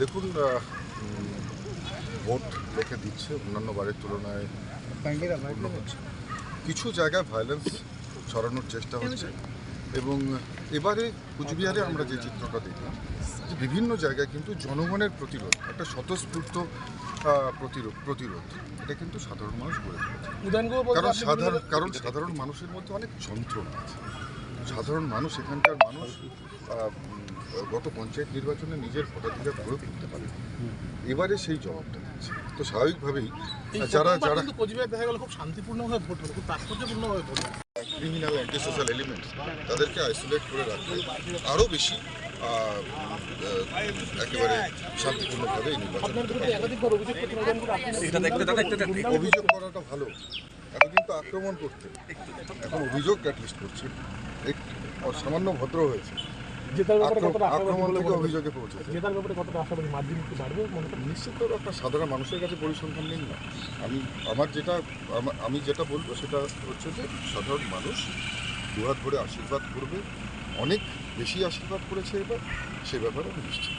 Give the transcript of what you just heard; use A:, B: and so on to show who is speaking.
A: দেখুন, ভোট লোকে দিচ্ছে অন্যান্য বারের তুলনায় পূর্ণ হচ্ছে। কিছু জায়গায় ভায়োলেন্স ছড়ানোর চেষ্টা হচ্ছে এবং এবারে কুচবিহারে আমরা যে চিত্রটা দেখলাম যে বিভিন্ন জায়গায় কিন্তু জনগণের প্রতিরোধ, একটা স্বতঃস্ফূর্ত প্রতিরোধ এটা কিন্তু সাধারণ মানুষ গড়ে তুলেছে। কারণ সাধারণ মানুষের মধ্যে অনেক যন্ত্রণা আছে। সাধারণ মানুষ, এখানকার মানুষ গত পঞ্চায়েত নির্বাচনে নিজের ভোটাধিকার প্রয়োগ করতে পারে, এবারে সেই জবাবটা দিচ্ছে। তো স্বাভাবিকভাবেই যারা
B: কোচবিহার দেখা গেল খুব শান্তিপূর্ণভাবে ভোট হলো, খুব তাৎপর্যপূর্ণভাবে ভোট হলো।
A: ক্রিমিনাল অ্যান্টি সোশ্যাল এলিমেন্টস তাদেরকে আইসোলেট করে রাখতে আরও বেশি একেবারে শান্তিপূর্ণভাবে এই নির্বাচন অভিযোগ করাটা ভালো। এতদিন তো আক্রমণ করতে, এখন অভিযোগ অ্যাটলিস্ট করছে, সামান্য ভদ্র হয়েছে। আক্রমণ থেকে অভিযোগে পৌঁছেছে। নিশ্চিত একটা সাধারণ মানুষের কাছে পরিসংখ্যান নেই না। আমি যেটা বলবো সেটা হচ্ছে যে সাধারণ মানুষ দুহাত ভরে আশীর্বাদ করবে, অনেক বেশি আশীর্বাদ করেছে এবার, সে ব্যাপারে আমি নিশ্চিত।